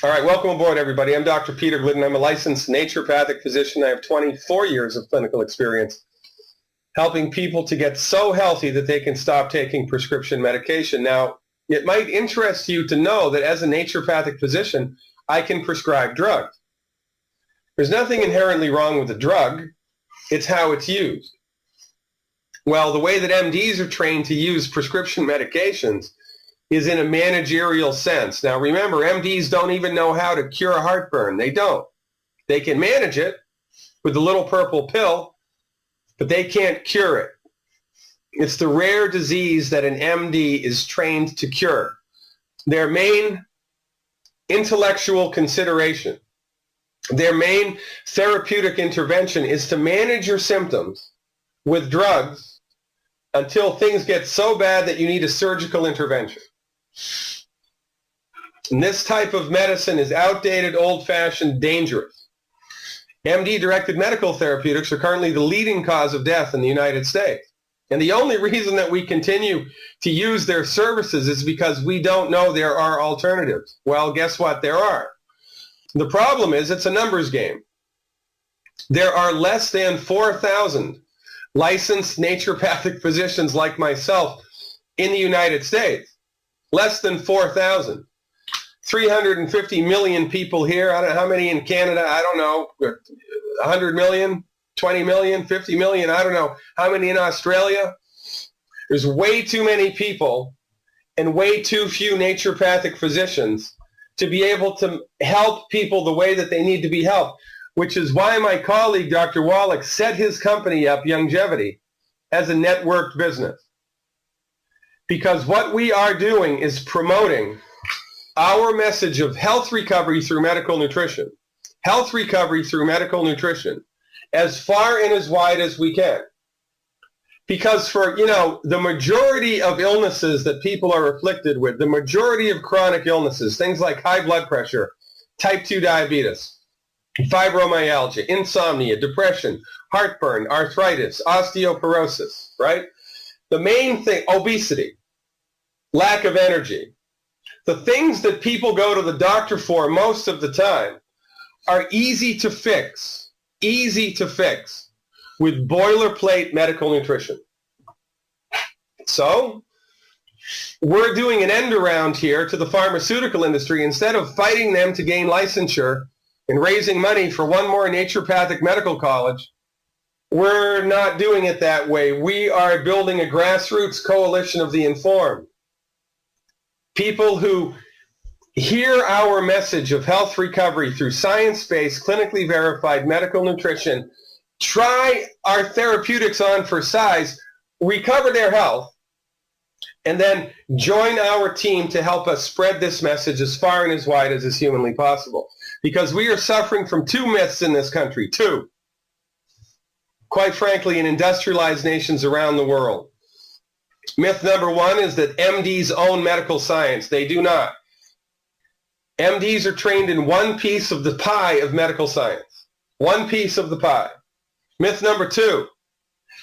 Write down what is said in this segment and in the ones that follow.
All right, welcome aboard, everybody. I'm Dr. Peter Glidden. I'm a licensed naturopathic physician. I have 24 years of clinical experience helping people to get so healthy that they can stop taking prescription medication. Now, it might interest you to know that as a naturopathic physician, I can prescribe drugs. There's nothing inherently wrong with a drug. It's how it's used. Well, the way that MDs are trained to use prescription medications is in a managerial sense. Now, remember, MDs don't even know how to cure heartburn. They don't. They can manage it with the little purple pill, but they can't cure it. It's the rare disease that an MD is trained to cure. Their main intellectual consideration, their main therapeutic intervention is to manage your symptoms with drugs until things get so bad that you need a surgical intervention. And this type of medicine is outdated, old-fashioned, dangerous. MD-directed medical therapeutics are currently the leading cause of death in the United States. And the only reason that we continue to use their services is because we don't know there are alternatives. Well, guess what? There are. The problem is it's a numbers game. There are less than 4,000 licensed naturopathic physicians like myself in the United States. Less than 4,000. 350 million people here. I don't know how many in Canada. I don't know. 100 million, 20 million, 50 million. I don't know how many in Australia. There's way too many people and way too few naturopathic physicians to be able to help people the way that they need to be helped, which is why my colleague, Dr. Wallach, set his company up, Youngevity, as a networked business. Because what we are doing is promoting our message of health recovery through medical nutrition, as far and as wide as we can. Because for, the majority of illnesses that people are afflicted with, the majority of chronic illnesses, things like high blood pressure, type 2 diabetes, fibromyalgia, insomnia, depression, heartburn, arthritis, osteoporosis, right? The main thing, obesity, lack of energy. The things that people go to the doctor for most of the time are easy to fix with boilerplate medical nutrition. So we're doing an end around here to the pharmaceutical industry. Instead of fighting them to gain licensure and raising money for one more naturopathic medical college, we're not doing it that way. We are building a grassroots coalition of the informed. People who hear our message of health recovery through science-based, clinically verified medical nutrition, try our therapeutics on for size, recover their health, and then join our team to help us spread this message as far and as wide as is humanly possible. Because we are suffering from two myths in this country, two. Quite frankly, in industrialized nations around the world. Myth number one is that MDs own medical science. They do not. MDs are trained in one piece of the pie of medical science. One piece of the pie. Myth number two,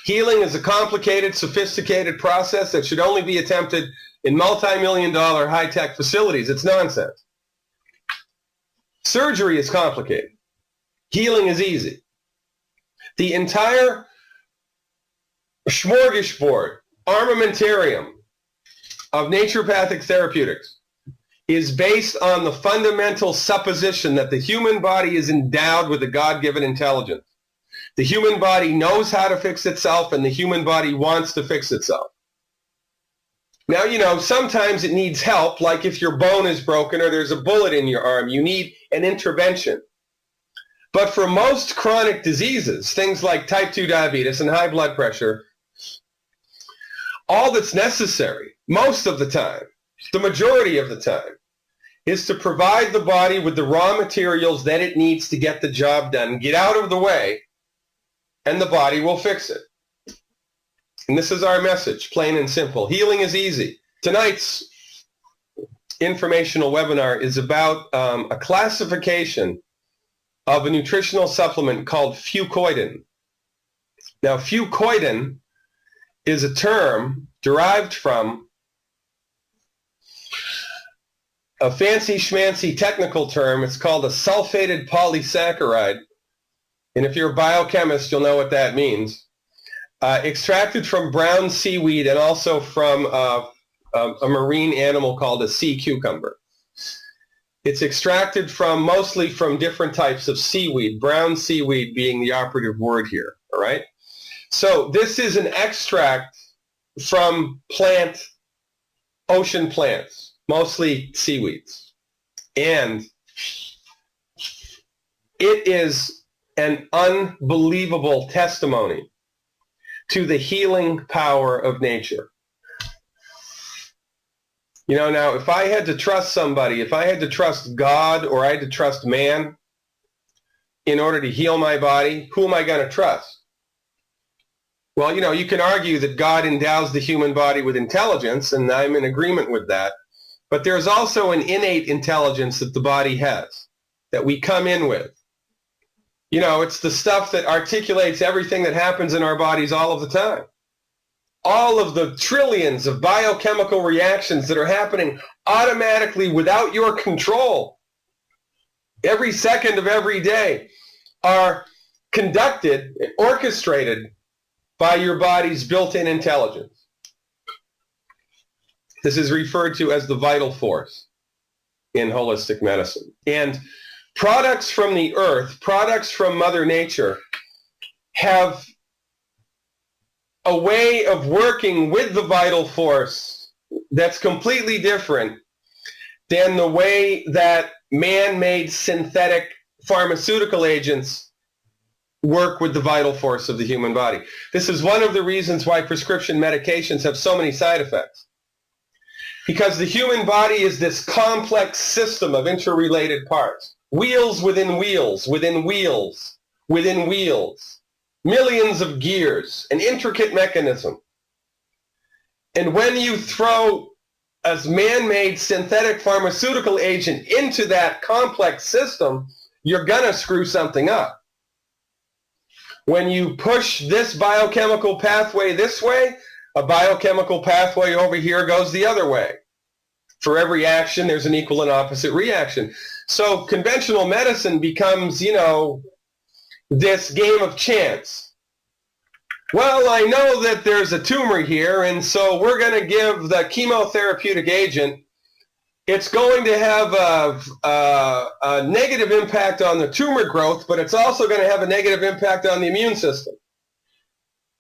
healing is a complicated, sophisticated process that should only be attempted in multi-million-dollar high-tech facilities. It's nonsense. Surgery is complicated. Healing is easy. The entire smorgasbord, armamentarium of naturopathic therapeutics is based on the fundamental supposition that the human body is endowed with a God-given intelligence. The human body knows how to fix itself, and the human body wants to fix itself. Now, sometimes it needs help, like if your bone is broken or there's a bullet in your arm, you need an intervention. But for most chronic diseases, things like type 2 diabetes and high blood pressure, all that's necessary, most of the time, the majority of the time, is to provide the body with the raw materials that it needs to get the job done. Get out of the way, and the body will fix it. And this is our message, plain and simple. Healing is easy. Tonight's informational webinar is about a classification of a nutritional supplement called fucoidan. Now, fucoidan is a term derived from a fancy schmancy technical term. It's called a sulfated polysaccharide. And if you're a biochemist, you'll know what that means. Extracted from brown seaweed and also from a marine animal called a sea cucumber. It's extracted from mostly from different types of seaweed, brown seaweed being the operative word here, all right? So this is an extract from ocean plants, mostly seaweeds. And it is an unbelievable testimony to the healing power of nature. You know, now, if I had to trust somebody, if I had to trust God or I had to trust man in order to heal my body, who am I going to trust? Well, you know, you can argue that God endows the human body with intelligence, and I'm in agreement with that. But there's also an innate intelligence that the body has, that we come in with. You know, it's the stuff that articulates everything that happens in our bodies all of the time. All of the trillions of biochemical reactions that are happening automatically without your control every second of every day are conducted, orchestrated by your body's built-in intelligence. This is referred to as the vital force in holistic medicine. And products from the earth, products from Mother Nature, have a way of working with the vital force that's completely different than the way that man-made synthetic pharmaceutical agents work with the vital force of the human body. This is one of the reasons why prescription medications have so many side effects. Because the human body is this complex system of interrelated parts. Wheels within wheels, within wheels, within wheels. Millions of gears, an intricate mechanism. And when you throw a man-made synthetic pharmaceutical agent into that complex system, you're going to screw something up. When you push this biochemical pathway this way, a biochemical pathway over here goes the other way. For every action, there's an equal and opposite reaction. So conventional medicine becomes, you know, this game of chance. Well, I know that there's a tumor here, and so we're going to give the chemotherapeutic agent. It's going to have a negative impact on the tumor growth, but it's also going to have a negative impact on the immune system.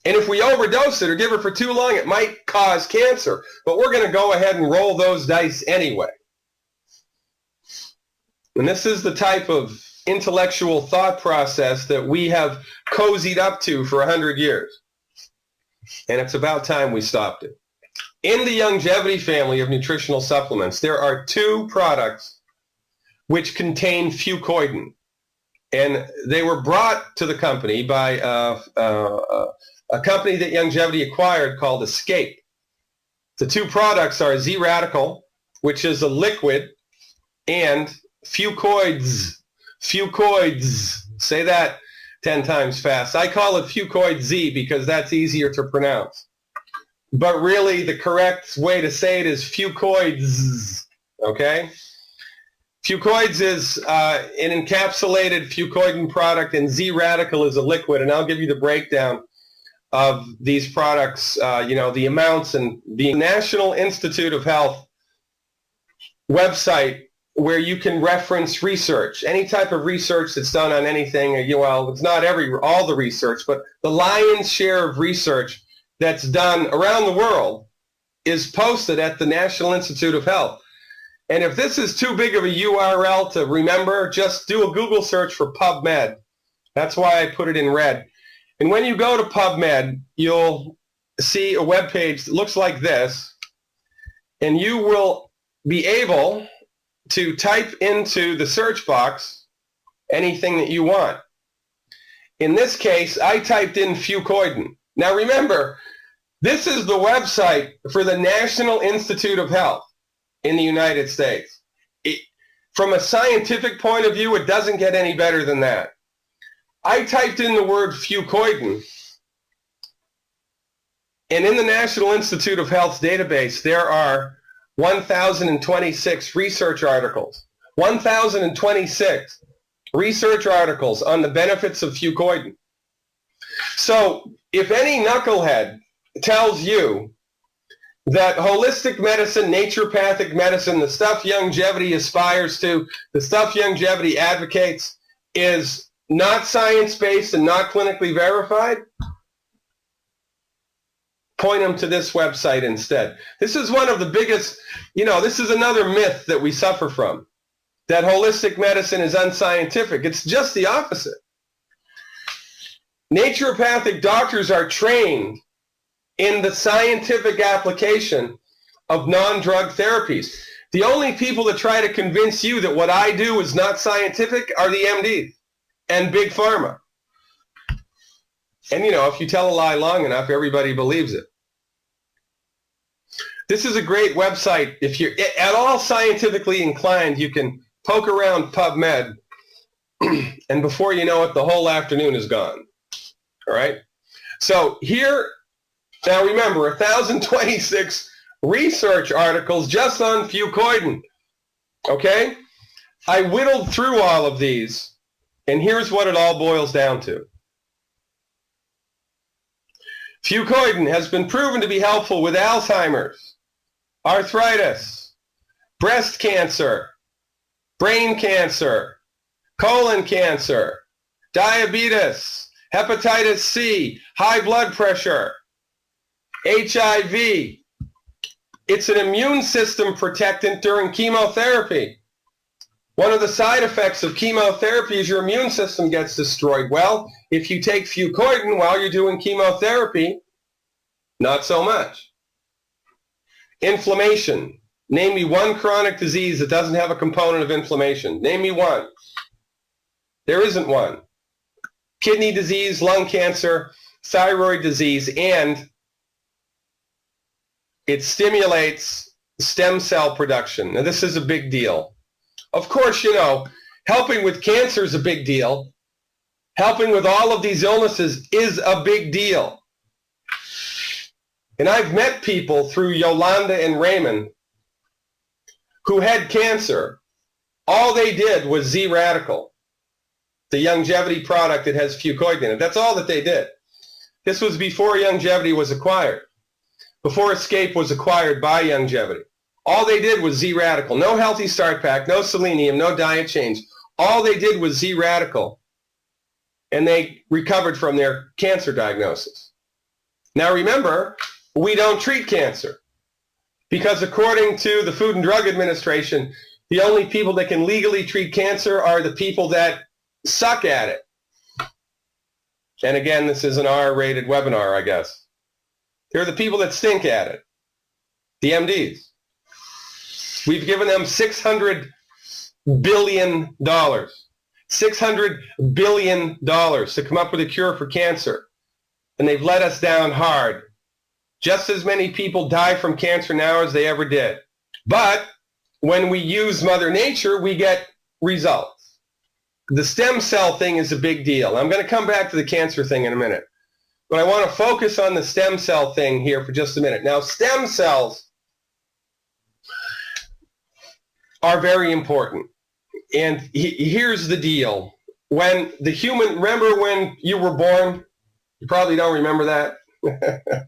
And if we overdose it or give it for too long, it might cause cancer. But we're going to go ahead and roll those dice anyway. And this is the type of intellectual thought process that we have cozied up to for 100 years. And it's about time we stopped it. In the Youngevity family of nutritional supplements, there are two products which contain fucoidan. And they were brought to the company by a company that Youngevity acquired called Escape. The two products are Z-Radical, which is a liquid, and fucoids. Fucoids. Say that 10 times fast. I call it Fucoid Z because that's easier to pronounce. But really, the correct way to say it is Fucoids. Okay? Fucoids is an encapsulated fucoidan product, and Z-Radical is a liquid. And I'll give you the breakdown of these products, you know, the amounts, and the National Institute of Health website where you can reference research, any type of research that's done on anything. Well, it's not all the research, but the lion's share of research that's done around the world is posted at the National Institute of Health. And if this is too big of a URL to remember, just do a Google search for PubMed. That's why I put it in red. And when you go to PubMed, you'll see a web page that looks like this, and you will be able to type into the search box anything that you want. In this case, I typed in fucoidan. Now remember, this is the website for the National Institute of Health in the United States. From a scientific point of view, it doesn't get any better than that. I typed in the word fucoidan, and in the National Institute of Health's database, there are 1,026 research articles. 1,026 research articles on the benefits of fucoidan. So if any knucklehead tells you that holistic medicine, naturopathic medicine, the stuff Youngevity aspires to, the stuff Youngevity advocates, is not science-based and not clinically verified, point them to this website instead. This is one of the biggest, this is another myth that we suffer from, that holistic medicine is unscientific. It's just the opposite. Naturopathic doctors are trained in the scientific application of non-drug therapies. The only people that try to convince you that what I do is not scientific are the MDs and Big Pharma. And, if you tell a lie long enough, everybody believes it. This is a great website. If you're at all scientifically inclined, you can poke around PubMed, and before you know it, the whole afternoon is gone. All right? So here, now remember, 1,026 research articles just on fucoidan. Okay? I whittled through all of these, and here's what it all boils down to. Fucoidan has been proven to be helpful with Alzheimer's, arthritis, breast cancer, brain cancer, colon cancer, diabetes, hepatitis C, high blood pressure, HIV. It's an immune system protectant during chemotherapy. One of the side effects of chemotherapy is your immune system gets destroyed. Well, if you take fucoidan while you're doing chemotherapy, not so much. Inflammation. Name me one chronic disease that doesn't have a component of inflammation. Name me one. There isn't one. Kidney disease, lung cancer, thyroid disease, and it stimulates stem cell production. Now, this is a big deal. Of course, helping with cancer is a big deal. Helping with all of these illnesses is a big deal. And I've met people through Yolanda and Raymond who had cancer. All they did was Z-Radical, the Youngevity product that has fucoidan in it. That's all that they did. This was before Youngevity was acquired, before Escape was acquired by Youngevity. All they did was Z-Radical. No Healthy Start Pack, no selenium, no diet change. All they did was Z-Radical, and they recovered from their cancer diagnosis. Now remember, we don't treat cancer because according to the Food and Drug Administration, the only people that can legally treat cancer are the people that suck at it. And again, this is an R-rated webinar, I guess. They're the people that stink at it, the MDs. We've given them $600 billion. $600 billion to come up with a cure for cancer. And they've let us down hard. Just as many people die from cancer now as they ever did. But when we use Mother Nature, we get results. The stem cell thing is a big deal. I'm going to come back to the cancer thing in a minute. But I want to focus on the stem cell thing here for just a minute. Now, stem cells are very important. And here's the deal. When the human, remember when you were born? You probably don't remember that.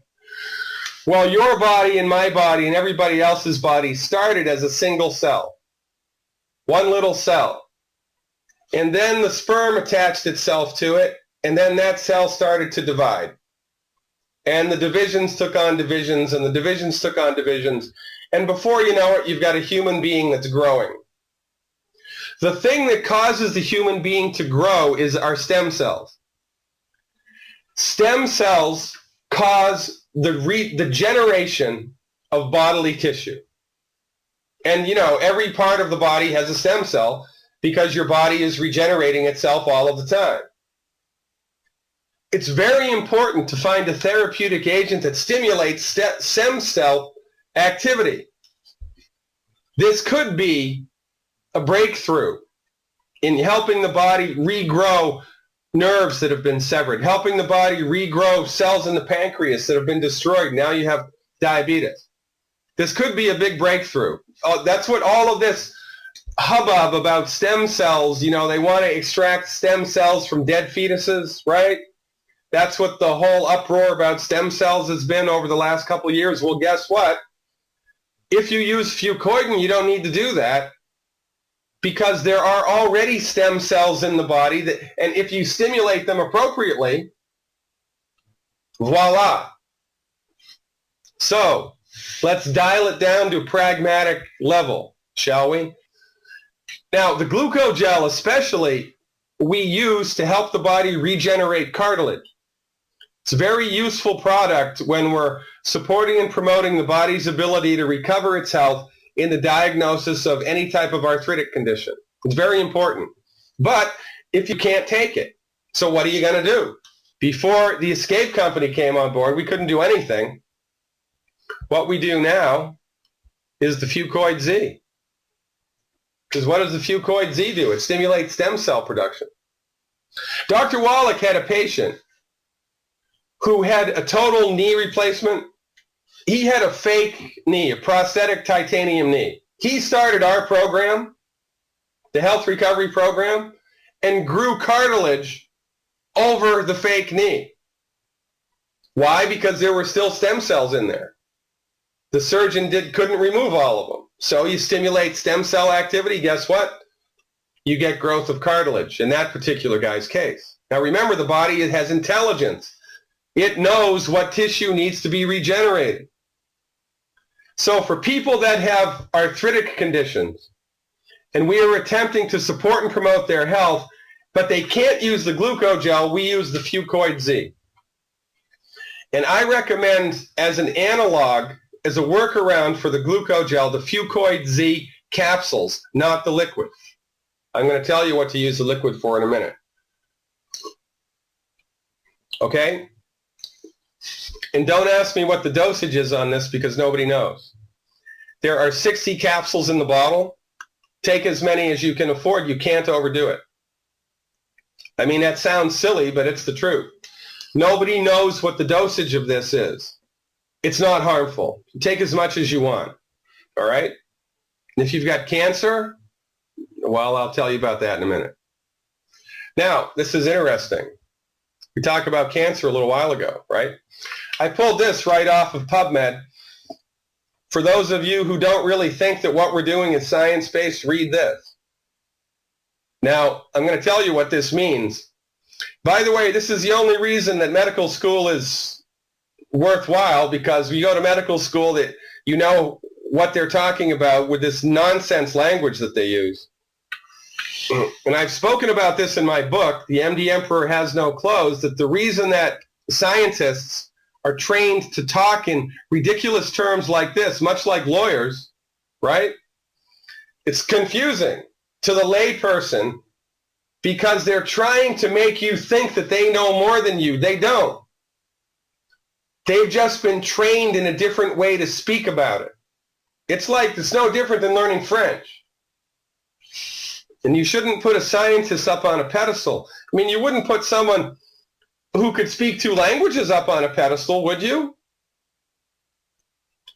Well, your body and my body and everybody else's body started as a single cell. One little cell. And then the sperm attached itself to it, and then that cell started to divide. And the divisions took on divisions, and the divisions took on divisions. And before you know it, you've got a human being that's growing. The thing that causes the human being to grow is our stem cells. Stem cells cause the generation of bodily tissue. And, every part of the body has a stem cell because your body is regenerating itself all of the time. It's very important to find a therapeutic agent that stimulates stem cell activity. This could be a breakthrough in helping the body regrow nerves that have been severed, helping the body regrow cells in the pancreas that have been destroyed. Now you have diabetes. This could be a big breakthrough. That's what all of this hubbub about stem cells, you know, they want to extract stem cells from dead fetuses, right? That's what the whole uproar about stem cells has been over the last couple of years. Well, guess what? If you use fucoidan, you don't need to do that, because there are already stem cells in the body, and if you stimulate them appropriately, voila. So let's dial it down to a pragmatic level, shall we? Now, the Glucogel especially, we use to help the body regenerate cartilage. It's a very useful product when we're supporting and promoting the body's ability to recover its health in the diagnosis of any type of arthritic condition. It's very important. But if you can't take it, so what are you going to do? Before the Escape Company came on board, we couldn't do anything. What we do now is the Fucoid Z. Because what does the Fucoid Z do? It stimulates stem cell production. Dr. Wallach had a patient who had a total knee replacement. He had a fake knee, a prosthetic titanium knee. He started our program, the Health Recovery Program, and grew cartilage over the fake knee. Why? Because there were still stem cells in there. The surgeon couldn't remove all of them. So you stimulate stem cell activity, guess what? You get growth of cartilage in that particular guy's case. Now remember, the body has intelligence. It knows what tissue needs to be regenerated. So for people that have arthritic conditions, and we are attempting to support and promote their health, but they can't use the Glucogel, we use the Fucoid Z. And I recommend, as an analog, as a workaround for the Glucogel, the Fucoid Z capsules, not the liquid. I'm going to tell you what to use the liquid for in a minute. Okay? And don't ask me what the dosage is on this, because nobody knows. There are 60 capsules in the bottle. Take as many as you can afford. You can't overdo it. I mean, that sounds silly, but it's the truth. Nobody knows what the dosage of this is. It's not harmful. Take as much as you want. All right? And if you've got cancer, well, I'll tell you about that in a minute. Now, this is interesting. We talked about cancer a little while ago, right? I pulled this right off of PubMed. For those of you who don't really think that what we're doing is science-based, read this. Now, I'm going to tell you what this means. By the way, this is the only reason that medical school is worthwhile, because we go to medical school that you know what they're talking about with this nonsense language that they use. And I've spoken about this in my book, The MD Emperor Has No Clothes, that the reason that scientists are trained to talk in ridiculous terms like this, much like lawyers, right? It's confusing to the layperson, because they're trying to make you think that they know more than you. They don't. They've just been trained in a different way to speak about it. It's no different than learning French. And you shouldn't put a scientist up on a pedestal. I mean, you wouldn't put someone who could speak 2 languages up on a pedestal, would you?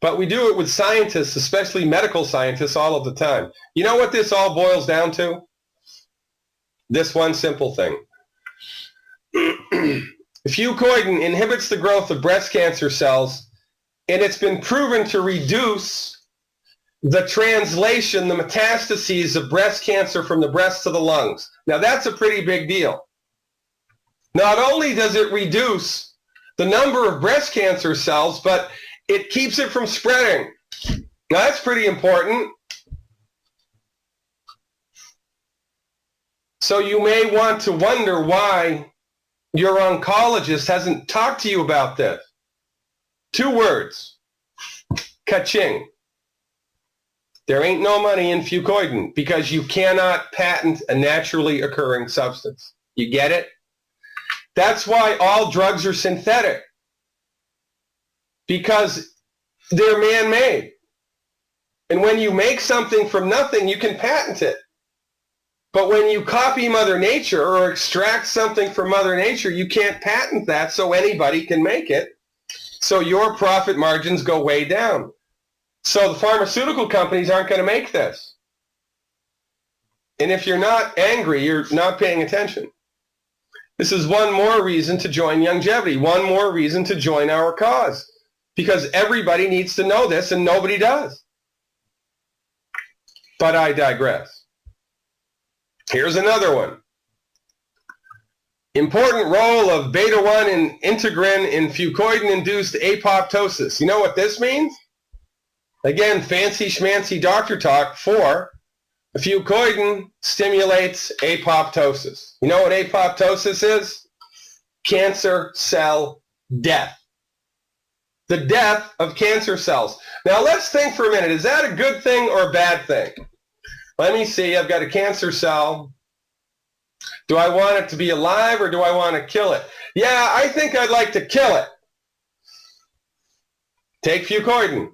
But we do it with scientists, especially medical scientists, all of the time. You know what this all boils down to? This one simple thing. Fucoidan inhibits the growth of breast cancer cells, and it's been proven to reduce the translation, the metastases of breast cancer from the breast to the lungs. Now, that's a pretty big deal. Not only does it reduce the number of breast cancer cells, but it keeps it from spreading. Now, that's pretty important. So you may want to wonder why your oncologist hasn't talked to you about this. 2 words. Ka-ching. There ain't no money in fucoidan, because you cannot patent a naturally occurring substance. You get it? That's why all drugs are synthetic, because they're man-made. And when you make something from nothing, you can patent it. But when you copy Mother Nature or extract something from Mother Nature, you can't patent that so anybody can make it. So your profit margins go way down. So the pharmaceutical companies aren't going to make this. And if you're not angry, you're not paying attention. This is one more reason to join Youngevity, one more reason to join our cause, because everybody needs to know this and nobody does. But I digress. Here's another one. Important role of beta-1 and integrin in fucoidan-induced apoptosis. You know what this means? Again, fancy schmancy doctor talk for fucoidan stimulates apoptosis. You know what apoptosis is? Cancer cell death. The death of cancer cells. Now let's think for a minute. Is that a good thing or a bad thing? Let me see. I've got a cancer cell. Do I want it to be alive or do I want to kill it? Yeah, I think I'd like to kill it. Take fucoidan.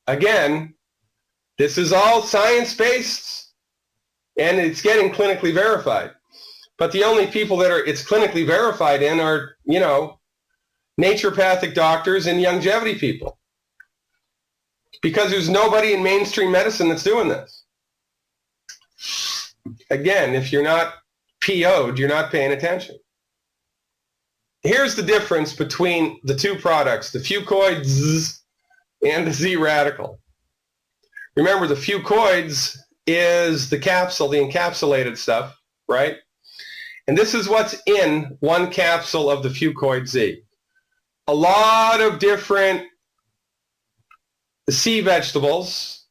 Again, this is all science-based and it's getting clinically verified. But the only people that it's clinically verified in are, you know, naturopathic doctors and Youngevity people. Because there's nobody in mainstream medicine that's doing this. Again, if you're not PO'd, you're not paying attention. Here's the difference between the two products, the fucoids and the Z radical. Remember, the fucoids is the capsule, the encapsulated stuff, right? And this is what's in one capsule of the fucoid Z. A lot of different sea vegetables,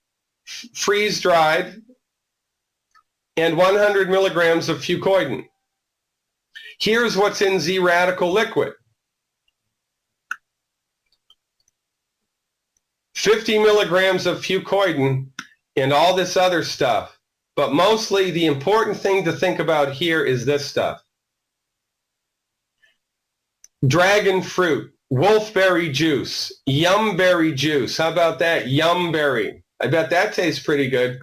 freeze-dried, and 100 milligrams of fucoidan. Here's what's in Z radical liquid. 50 milligrams of fucoidan and all this other stuff. But mostly the important thing to think about here is this stuff. Dragon fruit, wolfberry juice, yumberry juice. How about that? Yumberry. I bet that tastes pretty good.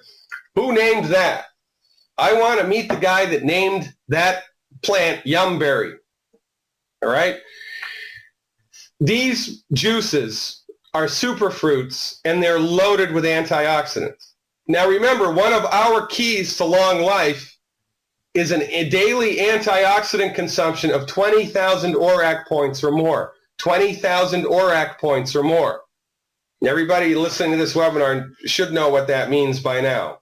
Who named that? I want to meet the guy that named that plant Youngberry. All right? These juices are superfruits, and they're loaded with antioxidants. Now remember, one of our keys to long life is a daily antioxidant consumption of 20,000 ORAC points or more. 20,000 ORAC points or more. Everybody listening to this webinar should know what that means by now.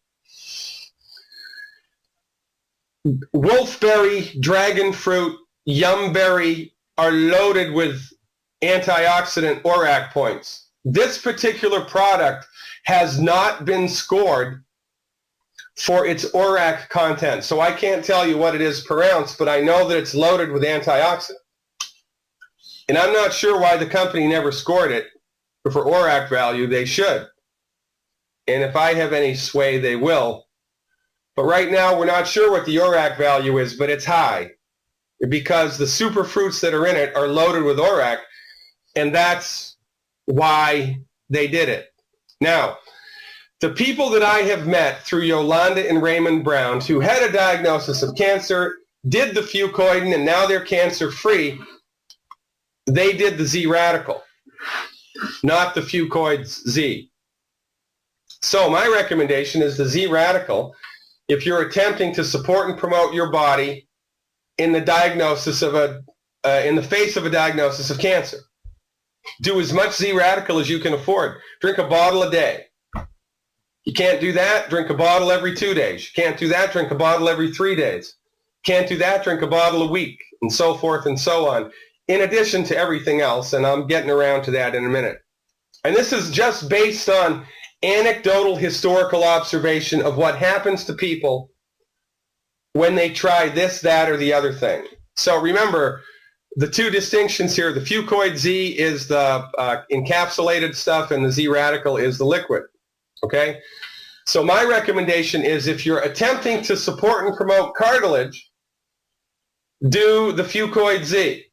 Wolfberry, dragon fruit, yumberry are loaded with antioxidant ORAC points. This particular product has not been scored for its ORAC content. So I can't tell you what it is per ounce, but I know that it's loaded with antioxidants. And I'm not sure why the company never scored it for ORAC value. They should. And if I have any sway, they will. But right now, we're not sure what the ORAC value is, but it's high because the superfruits that are in it are loaded with ORAC, and that's why they did it. Now, the people that I have met through Yolanda and Raymond Brown who had a diagnosis of cancer, did the fucoidan, and now they're cancer-free, they did the Z radical, not the fucoids Z. So my recommendation is the Z radical if you're attempting to support and promote your body in the diagnosis of in the face of a diagnosis of cancer. Do as much Z radical as you can afford. Drink a bottle a day. You can't do that, drink a bottle every 2 days. You can't do that, drink a bottle every 3 days. Can't do that, drink a bottle a week, and so forth and so on, in addition to everything else, and I'm getting around to that in a minute. And this is just based on anecdotal historical observation of what happens to people when they try this, that, or the other thing. So remember, the two distinctions here, the fucoid Z is the encapsulated stuff and the Z radical is the liquid. Okay? So my recommendation is if you're attempting to support and promote cartilage, do the fucoid Z.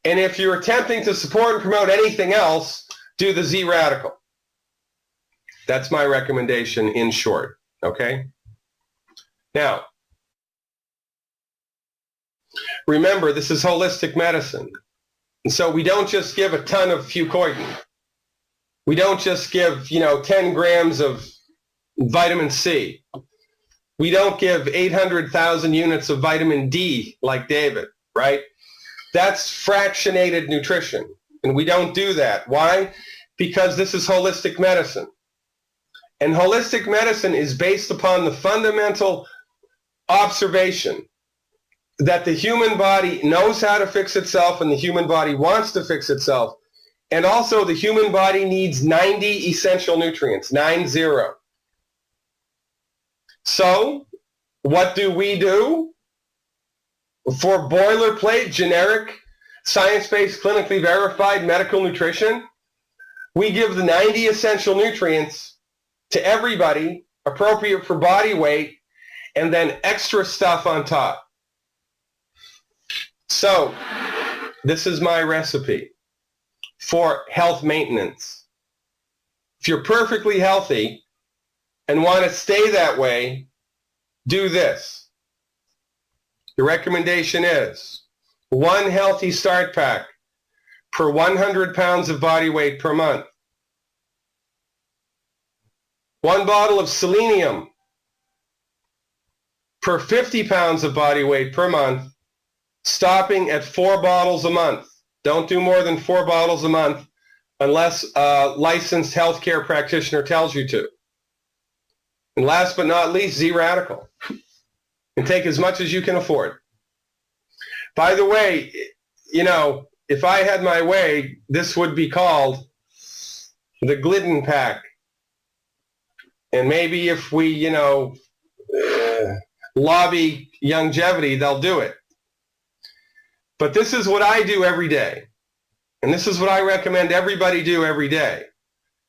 And if you're attempting to support and promote anything else, do the Z radical. That's my recommendation in short. Okay? Now, remember, this is holistic medicine. And so we don't just give a ton of fucoidan. We don't just give, 10 grams of vitamin C. We don't give 800,000 units of vitamin D like David, right? That's fractionated nutrition, and we don't do that. Why? Because this is holistic medicine. And holistic medicine is based upon the fundamental observation that the human body knows how to fix itself and the human body wants to fix itself. And also the human body needs 90 essential nutrients, 90. So what do we do? For boilerplate, generic, science-based, clinically verified medical nutrition, we give the 90 essential nutrients to everybody, appropriate for body weight, and then extra stuff on top. So this is my recipe for health maintenance. If you're perfectly healthy and want to stay that way, do this. The recommendation is 1 healthy start pack per 100 pounds of body weight per month. 1 bottle of selenium per 50 pounds of body weight per month, stopping at 4 bottles a month. Don't do more than 4 bottles a month unless a licensed healthcare practitioner tells you to. And last but not least, Z-Radical. And take as much as you can afford. By the way, if I had my way, this would be called the Glidden pack. And maybe if we, lobby Youngevity, they'll do it. But this is what I do every day. And this is what I recommend everybody do every day.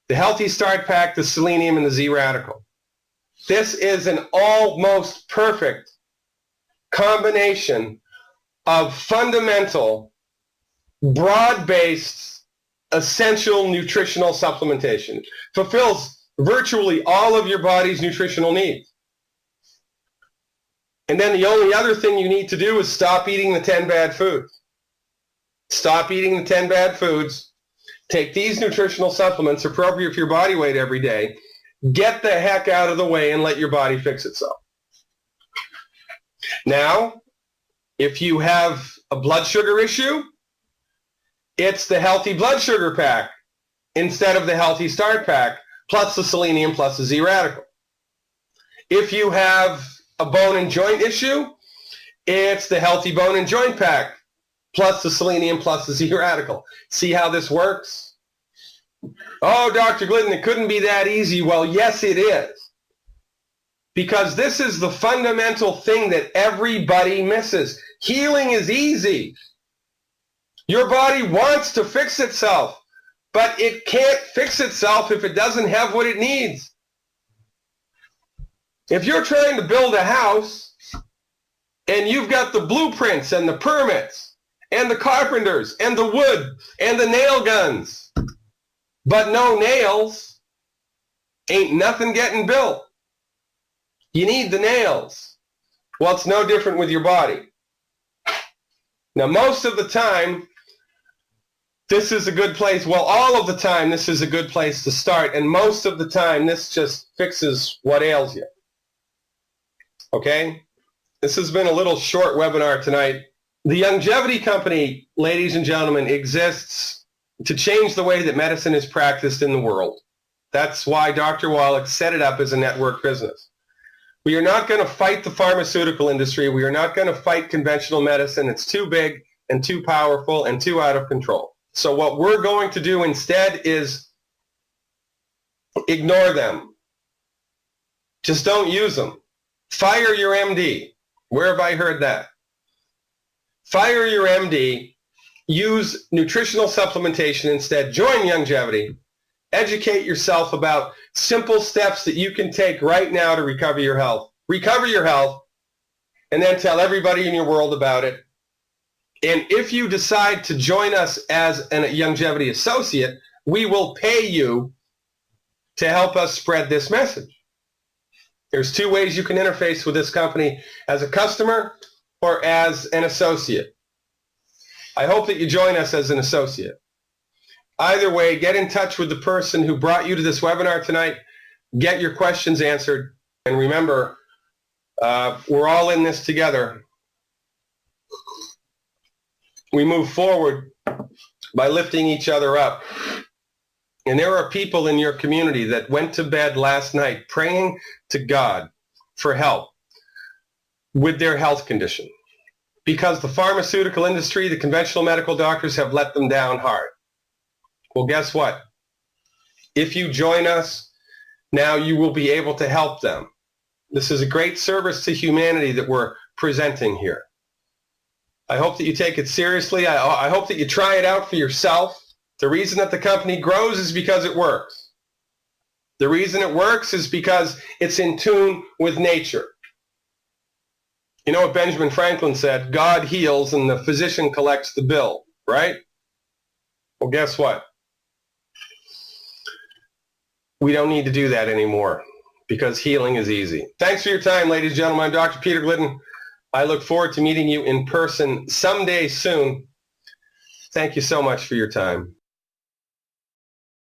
The Healthy Start Pack, the Selenium, and the Z-Radical. This is an almost perfect combination of fundamental, broad-based, essential nutritional supplementation. Fulfills virtually all of your body's nutritional needs. And then the only other thing you need to do is stop eating the 10 bad foods. Stop eating the 10 bad foods. Take these nutritional supplements appropriate for your body weight every day. Get the heck out of the way and let your body fix itself. Now, if you have a blood sugar issue, it's the Healthy Blood Sugar Pack instead of the Healthy Start Pack, plus the Selenium, plus the Z-Radical. If you have a bone and joint issue, it's the Healthy Bone and Joint Pack, plus the Selenium, plus the Z-Radical. See how this works? Oh, Dr. Glidden, it couldn't be that easy. Well, yes, it is. Because this is the fundamental thing that everybody misses. Healing is easy. Your body wants to fix itself, but it can't fix itself if it doesn't have what it needs. If you're trying to build a house and you've got the blueprints and the permits and the carpenters and the wood and the nail guns, but no nails, ain't nothing getting built. You need the nails. Well, it's no different with your body. Now, most of the time, this is a good place. Well, all of the time, this is a good place to start. And most of the time, this just fixes what ails you. Okay? This has been a little short webinar tonight. The Youngevity Company, ladies and gentlemen, exists to change the way that medicine is practiced in the world. That's why Dr. Wallach set it up as a network business. We are not going to fight the pharmaceutical industry. We are not going to fight conventional medicine. It's too big and too powerful and too out of control. So what we're going to do instead is ignore them. Just don't use them. Fire your MD. Where have I heard that? Fire your MD. Use nutritional supplementation instead. Join Youngevity. Educate yourself about simple steps that you can take right now to recover your health. Recover your health, and then tell everybody in your world about it. And if you decide to join us as a Youngevity associate, we will pay you to help us spread this message. There's 2 ways you can interface with this company: as a customer or as an associate. I hope that you join us as an associate. Either way, get in touch with the person who brought you to this webinar tonight. Get your questions answered. And remember, we're all in this together. We move forward by lifting each other up. And there are people in your community that went to bed last night praying to God for help with their health condition, because the pharmaceutical industry, the conventional medical doctors have let them down hard. Well, guess what? If you join us, now you will be able to help them. This is a great service to humanity that we're presenting here. I hope that you take it seriously. I hope that you try it out for yourself. The reason that the company grows is because it works. The reason it works is because it's in tune with nature. You know what Benjamin Franklin said? God heals and the physician collects the bill, right? Well, guess what? We don't need to do that anymore because healing is easy. Thanks for your time, ladies and gentlemen. I'm Dr. Peter Glidden. I look forward to meeting you in person someday soon. Thank you so much for your time.